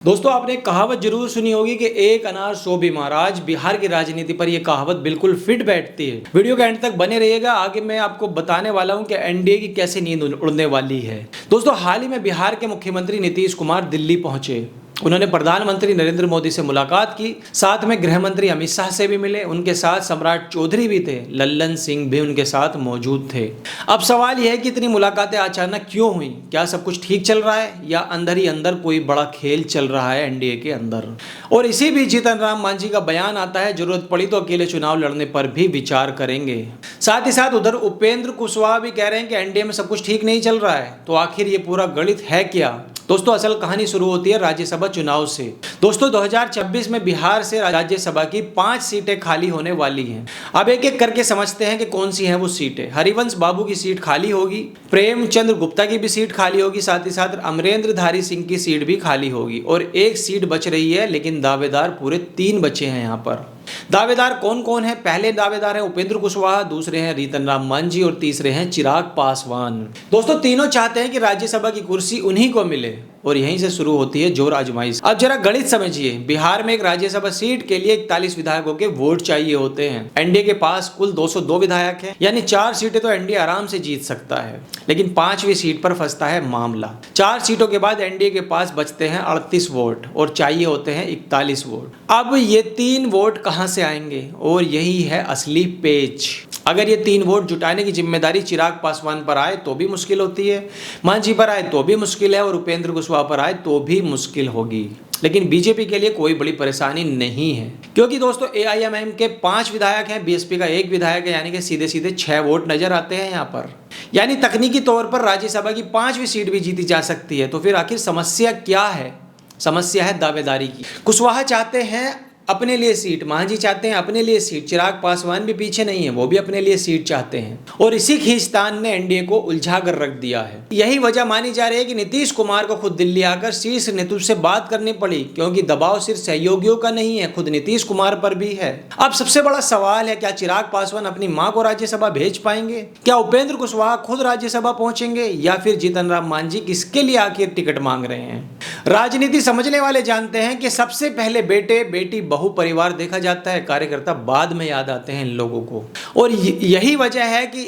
दोस्तों आपने एक कहावत जरूर सुनी होगी कि एक अनार सौ बीमार। आज बिहार की राजनीति पर यह कहावत बिल्कुल फिट बैठती है। वीडियो के एंड तक बने रहिएगा, आगे मैं आपको बताने वाला हूं कि एनडीए की कैसे नींद उड़ने वाली है। दोस्तों हाल ही में बिहार के मुख्यमंत्री नीतीश कुमार दिल्ली पहुंचे। उन्होंने प्रधानमंत्री नरेंद्र मोदी से मुलाकात की, साथ में गृह मंत्री अमित शाह से भी मिले। उनके साथ सम्राट चौधरी भी थे, लल्लन सिंह भी उनके साथ मौजूद थे। अब सवाल यह है कि इतनी मुलाकातें अचानक क्यों हुई? क्या सब कुछ ठीक चल रहा है या अंदर ही अंदर कोई बड़ा खेल चल रहा है एनडीए के अंदर? और इसी बीच जीतन राम मांझी का बयान आता है, जरूरत पड़ी तो अकेले चुनाव लड़ने पर भी विचार करेंगे। साथ ही साथ उधर उपेंद्र कुशवाहा भी कह रहे हैं कि एनडीए में सब कुछ ठीक नहीं चल रहा है। तो आखिर ये पूरा गणित है क्या? दोस्तों असल कहानी शुरू होती है राज्यसभा चुनाव से। दोस्तों 2026 में बिहार से राज्यसभा की 5 सीटें खाली होने वाली हैं। अब एक एक करके समझते हैं कि कौन सी हैं वो सीटें। हरिवंश बाबू की सीट खाली होगी, प्रेमचंद्र गुप्ता की भी सीट खाली होगी, साथ ही साथ अमरेंद्रधारी सिंह की सीट भी खाली होगी और एक सीट बच रही है, लेकिन दावेदार पूरे 3 बचे हैं यहाँ पर। दावेदार कौन कौन है? पहले दावेदार हैं उपेंद्र कुशवाहा, दूसरे हैं जीतन राम मांझी और तीसरे हैं चिराग पासवान। दोस्तों तीनों चाहते हैं कि राज्यसभा की कुर्सी उन्हीं को मिले और यहीं से शुरू होती है जोर आजमाइश। अब जरा गणित समझिए, बिहार में एक राज्यसभा सीट के लिए 41 विधायकों के वोट चाहिए होते हैं। एनडीए के पास कुल 202 विधायक हैं, यानी 4 सीटें तो एनडीए आराम से जीत सकता है। लेकिन 5वीं सीट पर फंसता है मामला। 4 सीटों के बाद एनडीए के पास बचते हैं 38 वोट और चाहिए होते हैं 41 वोट। अब ये 3 वोट कहां से आएंगे? और यही है असली पेच। अगर ये 3 वोट जुटाने की जिम्मेदारी चिराग पासवान पर आए तो भी मुश्किल होती है, मांझी पर आए तो भी मुश्किल है और उपेंद्र कुशवाहा पर आए तो भी मुश्किल होगी। लेकिन बीजेपी के लिए कोई बड़ी परेशानी नहीं है, क्योंकि दोस्तों एआईएमआईएम के 5 विधायक हैं, बीएसपी का 1 विधायक है, यानी कि सीधे सीधे 6 वोट नजर आते हैं यहाँ पर। यानी तकनीकी तौर पर राज्यसभा की 5वीं सीट भी जीती जा सकती है। तो फिर आखिर समस्या क्या है? समस्या है दावेदारी की। कुशवाहा चाहते हैं अपने लिए सीट, मांझी चाहते हैं अपने लिए सीट, चिराग पासवान भी पीछे नहीं है, वो भी अपने लिए सीट चाहते हैं और इसी खींचतान ने एनडीए को उलझा कर रख दिया है। यही वजह मानी जा रही है कि नीतीश कुमार को खुद दिल्ली आकर शीर्ष नेतृत्व से बात करनी पड़ी, क्योंकि दबाव सिर्फ सहयोगियों का नहीं है, खुद नीतीश कुमार पर भी है। अब सबसे बड़ा सवाल है, क्या चिराग पासवान अपनी मां को राज्यसभा भेज पाएंगे? क्या उपेंद्र कुशवाहा खुद राज्यसभा पहुंचेंगे? या फिर जीतन राम मांझी किसके लिए आखिर टिकट मांग रहे हैं? राजनीति समझने वाले जानते हैं कि सबसे पहले बेटे बेटी बहु परिवार देखा जाता है, कार्यकर्ता बाद में याद आते हैं इन लोगों को। और यही वजह है कि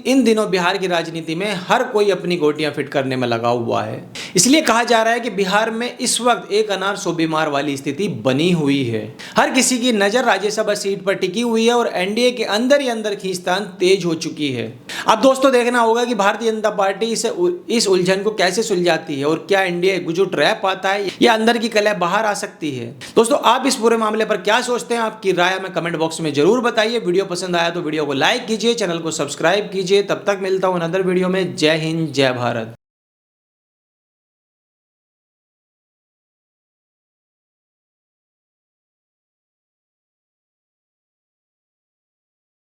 इन दिनों बिहार की राजनीति में हर कोई अपनी गोटियां फिट करने में लगा हुआ है। इसलिए कहा जा रहा है कि बिहार में इस वक्त एक अनार सौ बीमार वाली स्थिति बनी हुई है। हर किसी की नजर राज्यसभा सीट पर टिकी हुई है और एनडीए के अंदर ही अंदर खींचतान तेज हो चुकी है। अब दोस्तों देखना होगा कि भारतीय जनता पार्टी इस उलझन को कैसे सुलझाती है और क्या एनडीए एकजुट रह पाता है या अंदर की कलह बाहर आ सकती है। दोस्तों आप इस पूरे मामले पर क्या सोचते हैं? आपकी राय हमें कमेंट बॉक्स में जरूर बताइए। वीडियो पसंद आया तो वीडियो को लाइक कीजिए, चैनल को सब्सक्राइब कीजिए। तब तक मिलता हूं अनदर वीडियो में। जय हिंद, जय भारत।